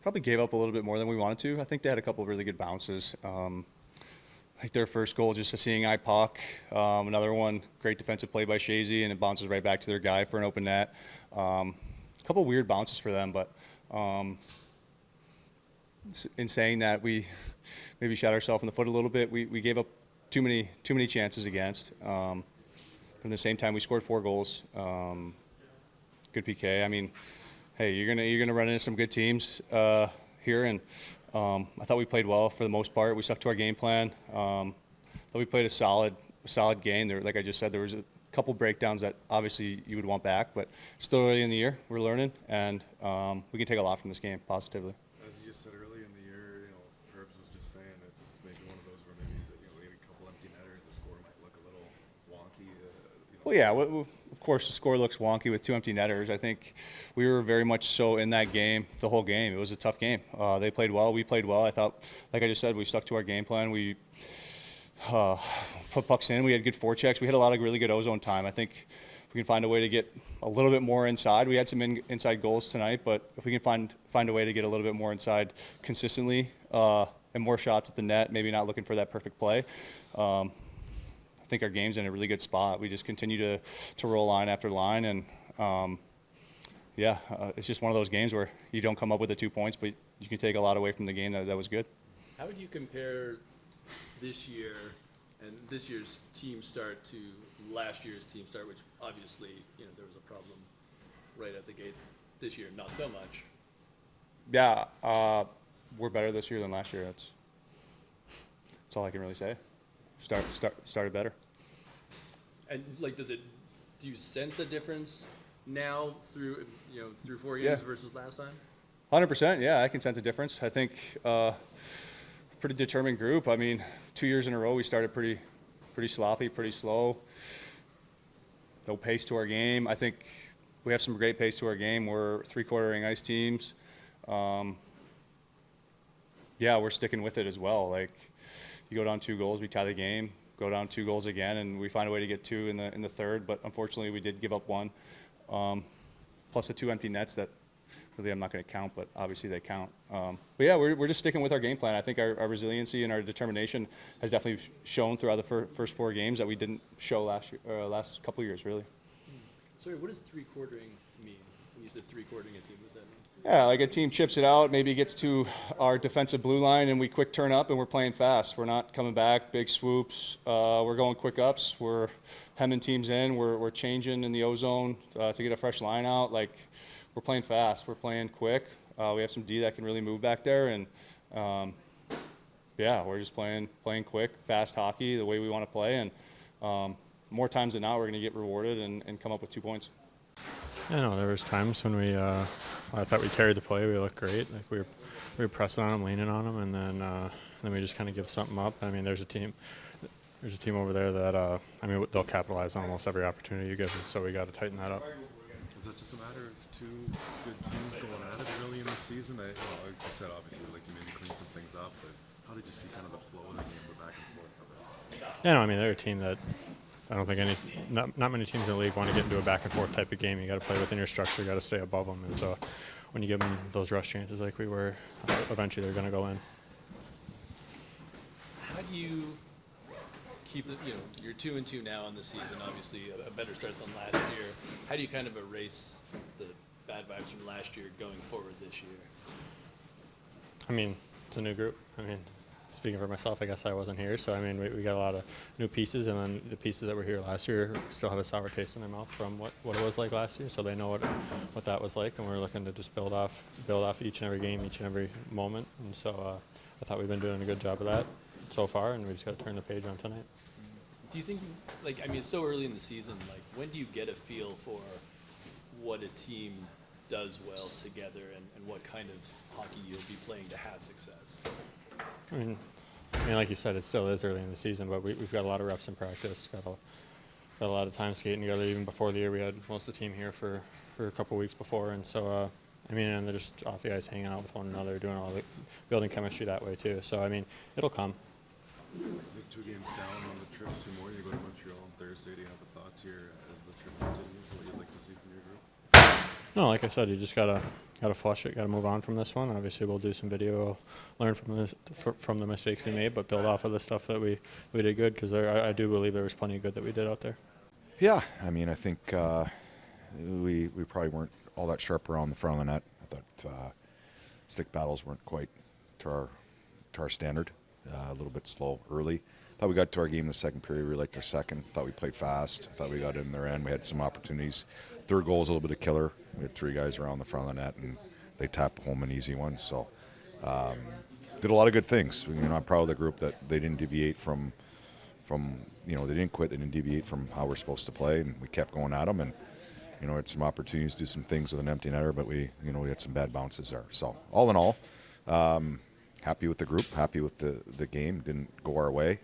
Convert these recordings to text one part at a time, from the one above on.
Probably gave up a little bit more than we wanted to. I think they had a couple of really good bounces. Like their first goal, just a seeing eye puck. Another one, great defensive play by Shazy, and it bounces right back to their guy for an open net. A couple weird bounces for them, but in saying that, we maybe shot ourselves in the foot a little bit. We gave up too many chances against. At the same time, we scored 4 goals. Good PK. I mean, hey, you're gonna run into some good teams here, and I thought we played well for the most part. We stuck to our game plan. I thought we played a solid game. There, like I just said, there was a couple breakdowns that obviously you would want back, but still early in the year, we're learning, and we can take a lot from this game positively. As you just said earlier in the year, Perbix was just saying it's maybe one of those where maybe maybe a couple empty netters, the score might look a little wonky. Well, yeah, of course the score looks wonky with 2 empty netters. I think we were very much so in that game, the whole game. It was a tough game. They played well, we played well. I thought, like I just said, we stuck to our game plan. We put pucks in. We had good forechecks. We had a lot of really good ozone time. I think we can find a way to get a little bit more inside. We had some inside goals tonight, but if we can find a way to get a little bit more inside consistently and more shots at the net, maybe not looking for that perfect play, I think our game's in a really good spot. We just continue to roll line after line, and it's just one of those games where you don't come up with the 2 points, but you can take a lot away from the game that was good. How would you compare this year and this year's team start to last year's team start, which obviously, there was a problem right at the gates. This year, not so much. Yeah, we're better this year than last year. That's all I can really say. Started better. And do you sense a difference now through 4 games versus last time? 100%, yeah, I can sense a difference. I think pretty determined group. I mean, 2 years in a row we started pretty sloppy, pretty slow. No pace to our game. I think we have some great pace to our game. We're 3-quartering ice teams. We're sticking with it as well. Like, you go down 2 goals, we tie the game. Go down 2 goals again, and we find a way to get 2 in the third. But unfortunately, we did give up 1. Plus the 2 empty nets that really I'm not going to count, but obviously they count. We're just sticking with our game plan. I think our resiliency and our determination has definitely shown throughout the first 4 games that we didn't show last couple of years, really. Sorry, what does 3-quartering mean? When you said 3-quartering a team, what does that mean? Yeah, like a team chips it out, maybe gets to our defensive blue line, and we quick turn up, and we're playing fast. We're not coming back, big swoops. We're going quick ups. We're hemming teams in. We're changing in the ozone to get a fresh line out. Like, we're playing fast. We're playing quick. We have some D that can really move back there, and we're just playing quick, fast hockey the way we want to play. And more times than not, we're going to get rewarded and come up with 2 points. I know there was times when I thought we carried the play. We looked great. Like we were pressing on them, leaning on them, and then we just kind of give something up. I mean, there's a team over there that they'll capitalize on almost every opportunity you give them. So we got to tighten that up. Is it just a matter of 2 good teams going at it early in the season? Like I said, obviously we'd like to maybe clean some things up, but how did you see kind of the flow of the game, the back and forth of it? Yeah, no, I mean they're a team that I don't think not many teams in the league want to get into a back and forth type of game. You got to play within your structure. You got to stay above them, and so when you give them those rush chances like we were, eventually they're going to go in. How do you keep you're 2-2 now in the season, obviously a better start than last year. How do you kind of erase the bad vibes from last year going forward this year? I mean, it's a new group. I mean, speaking for myself, I guess I wasn't here, so I mean, we got a lot of new pieces, and then the pieces that were here last year still have a sour taste in their mouth from what it was like last year, so they know what that was like, and we're looking to just build off each and every game, each and every moment, and so I thought we've been doing a good job of that so far, and we just got to turn the page on tonight. Do you think, it's so early in the season, when do you get a feel for what a team does well together and what kind of hockey you'll be playing to have success? I mean, like you said, it still is early in the season, but we've got a lot of reps in practice, got a lot of time skating together. Even before the year, we had most of the team here for a couple of weeks before, and so, and they're just off the ice hanging out with one another, doing all the building chemistry that way too. So, it'll come. 2 games down on the trip, 2 more. You go to Montreal on Thursday. Do you have a thought here as the trip continues, what you'd like to see from your group? No, like I said, you just gotta to flush it, got to move on from this one. Obviously, we'll do some video, learn from the mistakes we made, but build off of the stuff that we did good, because I do believe there was plenty of good that we did out there. Yeah, I mean, I think we probably weren't all that sharp around the front of the net. I thought stick battles weren't quite to our standard. A little bit slow early. Thought we got to our game in the second period. We liked our second. Thought we played fast. Thought we got in their end. We had some opportunities. Third goal was a little bit of killer. We had 3 guys around the front of the net, and they tapped home an easy one. So did a lot of good things. You know, I'm proud of the group that they didn't deviate from they didn't quit. They didn't deviate from how we're supposed to play, and we kept going at them. And had some opportunities to do some things with an empty netter, but we had some bad bounces there. So all in all, happy with the group, happy with the game. Didn't go our way.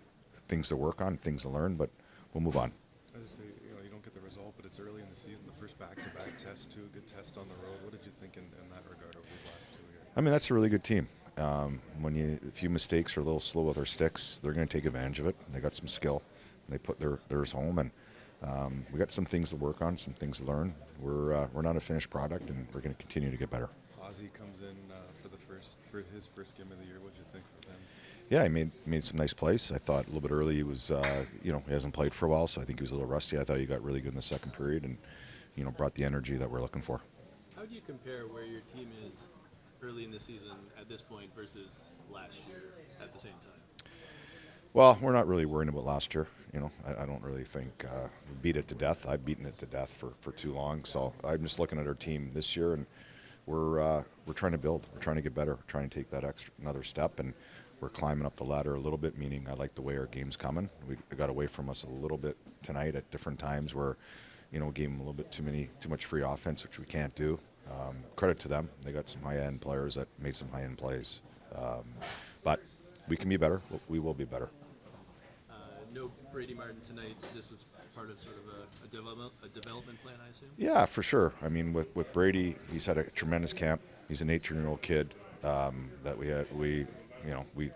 Things to work on, things to learn, but we'll move on. I just say, you don't get the result, but it's early in the season. The first back-to-back test, 2 good tests on the road. What did you think in that regard over these last 2 years? I mean, that's a really good team. When a few mistakes are a little slow with our sticks, they're going to take advantage of it. They got some skill. They put theirs home, and we got some things to work on, some things to learn. We're not a finished product, and we're going to continue to get better. Ozzy comes in for his first game of the year. What did you think for them? Yeah, he made some nice plays. I thought a little bit early he was, he hasn't played for a while, so I think he was a little rusty. I thought he got really good in the second period and, brought the energy that we're looking for. How do you compare where your team is early in the season at this point versus last year at the same time? Well, we're not really worrying about last year. I don't really think we beat it to death. I've beaten it to death for too long. So I'm just looking at our team this year, and we're trying to build. We're trying to get better. We're trying to take that another step, and we're climbing up the ladder a little bit, meaning I like the way our game's coming. We got away from us a little bit tonight at different times where, gave them a little bit too much free offense, which we can't do. Credit to them. They got some high-end players that made some high-end plays. But we can be better. We will be better. No Brady Martin tonight. This is part of sort of a development plan, I assume? Yeah, for sure. I mean, with Brady, he's had a tremendous camp. He's an 18-year-old kid that we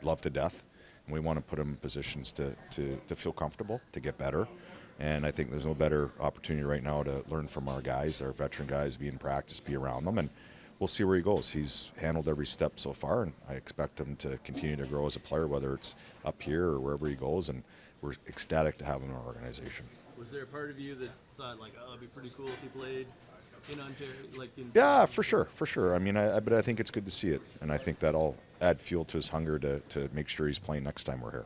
love to death, and we want to put him in positions to feel comfortable, to get better. And I think there's no better opportunity right now to learn from our guys, our veteran guys, be in practice, be around them, and we'll see where he goes. He's handled every step so far, and I expect him to continue to grow as a player, whether it's up here or wherever he goes, and we're ecstatic to have him in our organization. Was there a part of you that thought, like, oh, it'd be pretty cool if he played in Ontario? Yeah, for sure. I mean, but I think it's good to see it, and I think that'll add fuel to his hunger to make sure he's playing next time we're here.